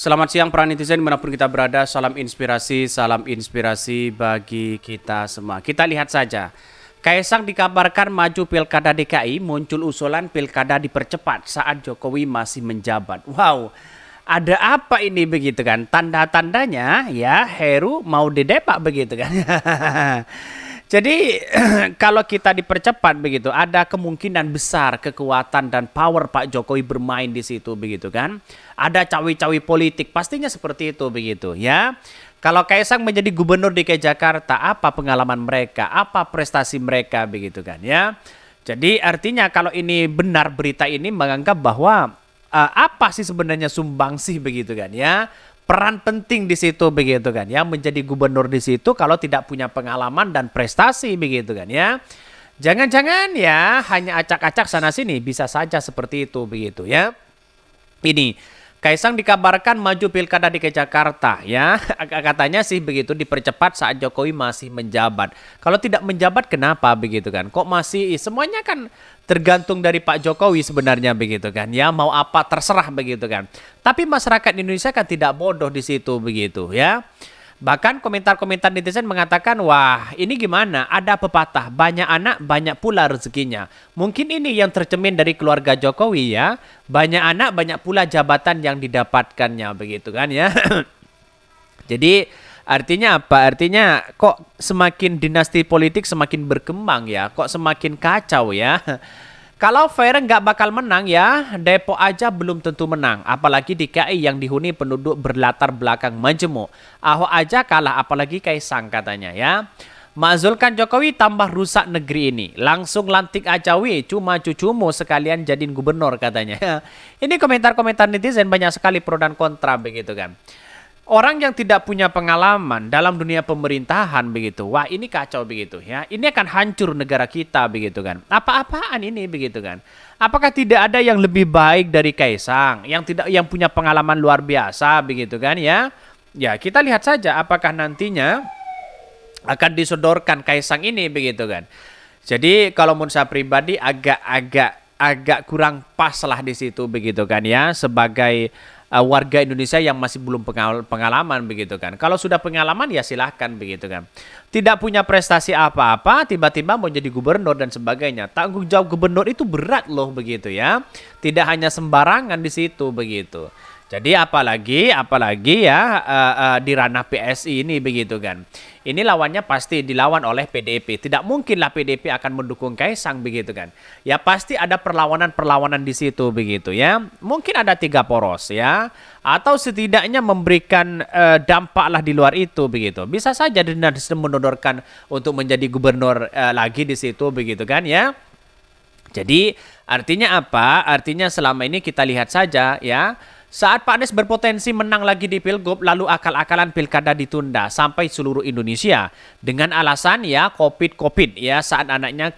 Selamat siang para netizen dimanapun kita berada, salam inspirasi bagi kita semua. Kita lihat saja, Kaisang dikabarkan maju Pilkada DKI, muncul usulan Pilkada dipercepat saat Jokowi masih menjabat. Wow, ada apa ini begitu kan? Tanda-tandanya ya Heru mau didepak begitu kan. Jadi kalau kita dipercepat begitu, ada kemungkinan besar kekuatan dan power Pak Jokowi bermain di situ begitu kan. Ada cawi-cawi politik, pastinya seperti itu begitu ya. Kalau Kaisang menjadi gubernur DKI Jakarta, apa pengalaman mereka, apa prestasi mereka begitu kan ya. Jadi artinya kalau ini benar berita ini menganggap bahwa apa sih sebenarnya sumbangsih begitu kan ya. Peran penting di situ begitu kan ya, menjadi gubernur di situ kalau tidak punya pengalaman dan prestasi begitu kan ya. Jangan-jangan ya hanya acak-acak sana sini, bisa saja seperti itu begitu ya. Ini Kaisang dikabarkan maju Pilkada DKI Jakarta ya. Katanya sih begitu dipercepat saat Jokowi masih menjabat. Kalau tidak menjabat kenapa begitu kan? Kok masih semuanya kan tergantung dari Pak Jokowi sebenarnya begitu kan. Ya mau apa terserah begitu kan. Tapi masyarakat Indonesia kan tidak bodoh di situ begitu ya. Bahkan komentar-komentar netizen mengatakan, wah ini gimana? Ada pepatah, banyak anak banyak pula rezekinya. Mungkin ini yang tercermin dari keluarga Jokowi ya. Banyak anak banyak pula jabatan yang didapatkannya begitu kan ya. Jadi artinya apa? Artinya kok semakin dinasti politik semakin berkembang ya. Kok semakin kacau ya. Kalau fair nggak bakal menang ya, Depok aja belum tentu menang. Apalagi DKI yang dihuni penduduk berlatar belakang majemuk. Ahok aja kalah, apalagi Kaisang katanya ya. Makzulkan Jokowi tambah rusak negeri ini. Langsung lantik aja wih, cuma cucumu sekalian jadiin gubernur katanya. Ini komentar-komentar netizen banyak sekali pro dan kontra begitu kan. Orang yang tidak punya pengalaman dalam dunia pemerintahan begitu, wah ini kacau begitu ya. Ini akan hancur negara kita begitu kan. Apa-apaan ini begitu kan. Apakah tidak ada yang lebih baik dari Kaisang, yang punya pengalaman luar biasa begitu kan ya? Ya kita lihat saja apakah nantinya akan disodorkan Kaisang ini begitu kan. Jadi kalau menurut saya pribadi agak kurang pas lah di situ begitu kan ya, sebagai warga Indonesia yang masih belum pengalaman begitu kan. Kalau sudah pengalaman ya silahkan begitu kan. Tidak punya prestasi apa-apa, tiba-tiba mau jadi gubernur dan sebagainya. Tanggung jawab gubernur itu berat loh begitu ya. Tidak hanya sembarangan di situ begitu. Jadi apalagi ya di ranah PSI ini begitu kan. Ini lawannya pasti dilawan oleh PDIP. Tidak mungkinlah PDIP akan mendukung Kaisang begitu kan. Ya pasti ada perlawanan-perlawanan di situ begitu ya. Mungkin ada 3 poros ya. Atau setidaknya memberikan dampak lah di luar itu begitu. Bisa saja Nasdem menodorkan untuk menjadi gubernur lagi di situ begitu kan ya. Jadi artinya apa? Artinya selama ini kita lihat saja ya. Saat Pak Anies berpotensi menang lagi di Pilgub, lalu akal-akalan pilkada ditunda sampai seluruh Indonesia. Dengan alasan ya COVID ya, saat anaknya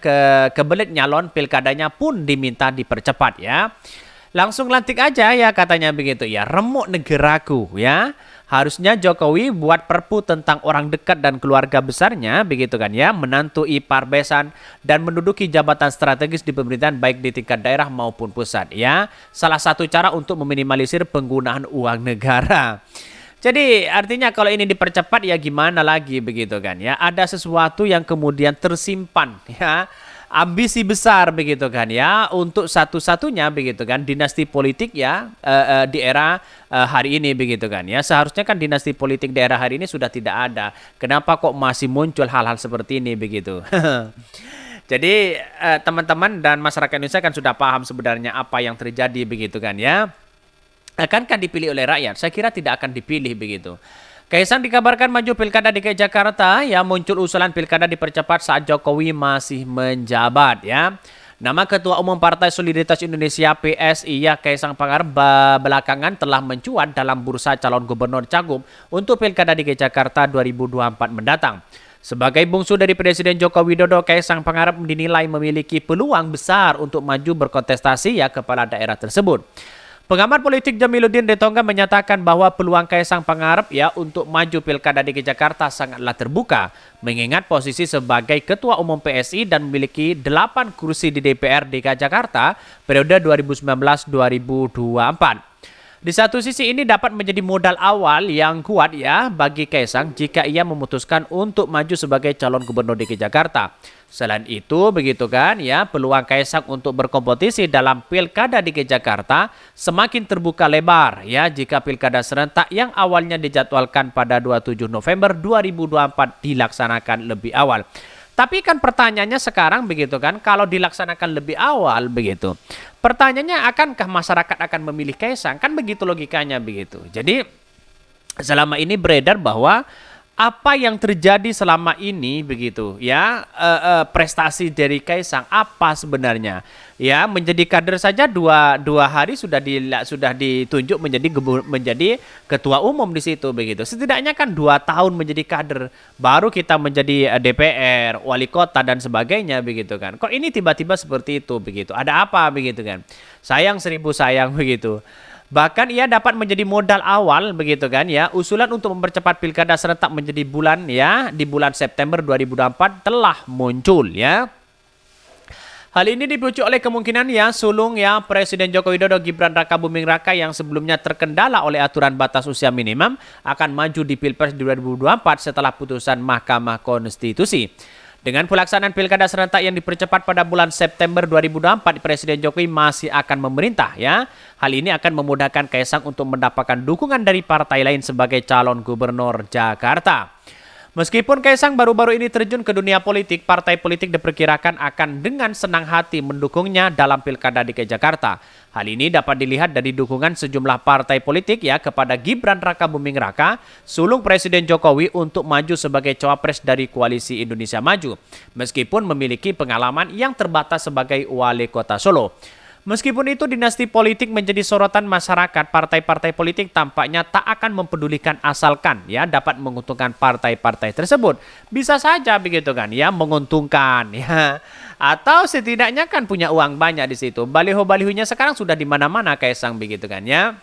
kebelet nyalon pilkadanya pun diminta dipercepat ya. Langsung lantik aja ya katanya begitu ya, remuk negaraku ya. Harusnya Jokowi buat perpu tentang orang dekat dan keluarga besarnya begitu kan ya, menantu ipar besan dan menduduki jabatan strategis di pemerintahan baik di tingkat daerah maupun pusat ya. Salah satu cara untuk meminimalisir penggunaan uang negara. Jadi artinya kalau ini dipercepat ya gimana lagi begitu kan ya. Ada sesuatu yang kemudian tersimpan ya. Ambisi besar begitu kan ya untuk satu-satunya begitu kan dinasti politik ya di era hari ini begitu kan ya. Seharusnya kan dinasti politik di era hari ini sudah tidak ada. Kenapa kok masih muncul hal-hal seperti ini begitu? Jadi teman-teman dan masyarakat Indonesia kan sudah paham sebenarnya apa yang terjadi begitu kan ya. Akankah dipilih oleh rakyat? Saya kira tidak akan dipilih begitu. Kaisang dikabarkan maju Pilkada DKI Jakarta ya, muncul usulan Pilkada dipercepat saat Jokowi masih menjabat ya. Nama Ketua Umum Partai Solidaritas Indonesia PSI ya Kaisang Pangarep belakangan telah mencuat dalam bursa calon gubernur Cagup untuk Pilkada DKI Jakarta 2024 mendatang. Sebagai bungsu dari Presiden Joko Widodo, Kaisang Pangarep dinilai memiliki peluang besar untuk maju berkontestasi ya kepala daerah tersebut. Pengamat politik Jamiluddin Detonga menyatakan bahwa peluang Kaisang Pangarep ya untuk maju Pilkada DKI Jakarta sangatlah terbuka, mengingat posisi sebagai Ketua Umum PSI dan memiliki 8 kursi di DPR DKI Jakarta periode 2019-2024. Di satu sisi ini dapat menjadi modal awal yang kuat ya bagi Kaisang jika ia memutuskan untuk maju sebagai calon gubernur DKI Jakarta. Selain itu begitu kan ya, peluang Kaisang untuk berkompetisi dalam Pilkada DKI Jakarta semakin terbuka lebar ya jika Pilkada serentak yang awalnya dijadwalkan pada 27 November 2024 dilaksanakan lebih awal. Tapi kan pertanyaannya sekarang begitu kan, kalau dilaksanakan lebih awal begitu. Pertanyaannya akankah masyarakat akan memilih Kaisang? Kan begitu logikanya begitu. Jadi selama ini beredar bahwa apa yang terjadi selama ini begitu ya, prestasi dari Kaisang apa sebenarnya ya, menjadi kader saja dua hari sudah ditunjuk menjadi ketua umum di situ begitu. Setidaknya kan 2 tahun menjadi kader baru kita menjadi DPR, wali kota dan sebagainya begitu kan. Kok ini tiba-tiba seperti itu begitu, ada apa begitu kan, sayang 1000 sayang begitu. Bahkan ia dapat menjadi modal awal begitu kan ya. Usulan untuk mempercepat pilkada serentak menjadi bulan ya, di bulan September 2024 telah muncul ya. Hal ini dipicu oleh kemungkinan ya sulung ya Presiden Joko Widodo Gibran Raka Buming Raka yang sebelumnya terkendala oleh aturan batas usia minimum akan maju di Pilpres 2024 setelah putusan Mahkamah Konstitusi. Dengan pelaksanaan pilkada serentak yang dipercepat pada bulan September 2024, Presiden Jokowi masih akan memerintah ya. Hal ini akan memudahkan Kaisang untuk mendapatkan dukungan dari partai lain sebagai calon gubernur Jakarta. Meskipun Kaisang baru-baru ini terjun ke dunia politik, partai politik diperkirakan akan dengan senang hati mendukungnya dalam Pilkada DKI Jakarta. Hal ini dapat dilihat dari dukungan sejumlah partai politik ya kepada Gibran Raka Buming Raka, sulung Presiden Jokowi untuk maju sebagai cawapres dari Koalisi Indonesia Maju, meskipun memiliki pengalaman yang terbatas sebagai wali kota Solo. Meskipun itu dinasti politik menjadi sorotan masyarakat, partai-partai politik tampaknya tak akan mempedulikan asalkan ya dapat menguntungkan partai-partai tersebut. Bisa saja begitu kan ya, menguntungkan ya. Atau setidaknya kan punya uang banyak di situ. Baliho-balihonya sekarang sudah di mana-mana Kaisang begitu kan ya.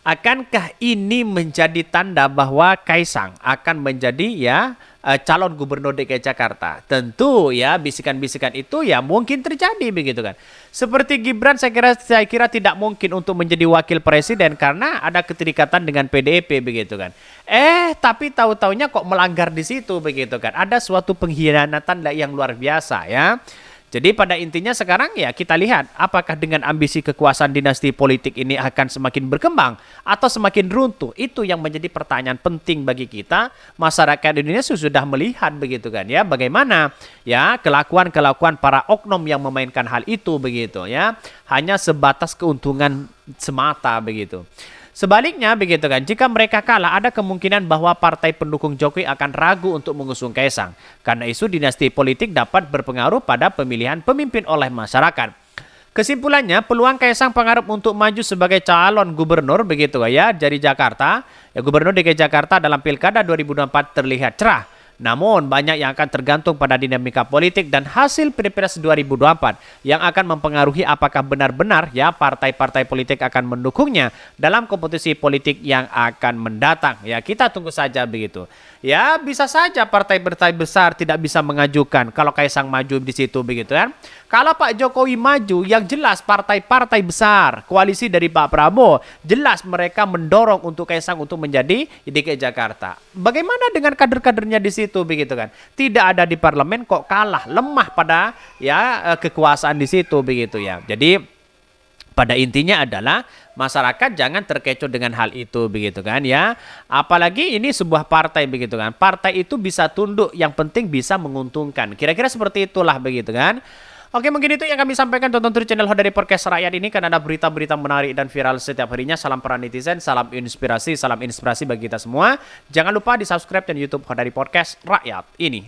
Akankah ini menjadi tanda bahwa Kaisang akan menjadi ya calon gubernur DKI Jakarta? Tentu ya bisikan-bisikan itu ya mungkin terjadi begitu kan. Seperti Gibran saya kira tidak mungkin untuk menjadi wakil presiden karena ada keterikatan dengan PDIP begitu kan. Tapi tahu-taunya kok melanggar di situ begitu kan. Ada suatu pengkhianatan yang luar biasa ya. Jadi pada intinya sekarang ya kita lihat apakah dengan ambisi kekuasaan dinasti politik ini akan semakin berkembang atau semakin runtuh. Itu yang menjadi pertanyaan penting bagi kita. Masyarakat Indonesia sudah melihat begitu kan ya, bagaimana ya kelakuan-kelakuan para oknum yang memainkan hal itu begitu ya. Hanya sebatas keuntungan semata begitu. Sebaliknya begitu kan, jika mereka kalah ada kemungkinan bahwa partai pendukung Jokowi akan ragu untuk mengusung Kaisang. Karena isu dinasti politik dapat berpengaruh pada pemilihan pemimpin oleh masyarakat. Kesimpulannya, peluang Kaisang Pangarep untuk maju sebagai calon gubernur begitu ya dari Jakarta, ya gubernur DKI Jakarta dalam Pilkada 2024 terlihat cerah. Namun banyak yang akan tergantung pada dinamika politik dan hasil Pilpres 2024 yang akan mempengaruhi apakah benar-benar ya partai-partai politik akan mendukungnya dalam kompetisi politik yang akan mendatang. Ya kita tunggu saja begitu. Ya bisa saja partai-partai besar tidak bisa mengajukan kalau Kaisang maju di situ begitu kan. Kalau Pak Jokowi maju, yang jelas partai-partai besar, koalisi dari Pak Prabowo, jelas mereka mendorong untuk Kaisang untuk menjadi DKI Jakarta. Bagaimana dengan kader-kadernya di situ begitu kan? Tidak ada di parlemen kok kalah, lemah pada ya kekuasaan di situ begitu ya. Jadi pada intinya adalah masyarakat jangan terkecoh dengan hal itu begitu kan ya. Apalagi ini sebuah partai begitu kan. Partai itu bisa tunduk, yang penting bisa menguntungkan. Kira-kira seperti itulah begitu kan. Oke, mungkin itu yang kami sampaikan. Tonton terus channel Hodari Podcast Rakyat ini karena ada berita-berita menarik dan viral setiap harinya. Salam para netizen, salam inspirasi bagi kita semua. Jangan lupa di subscribe dan YouTube Hodari Podcast Rakyat ini.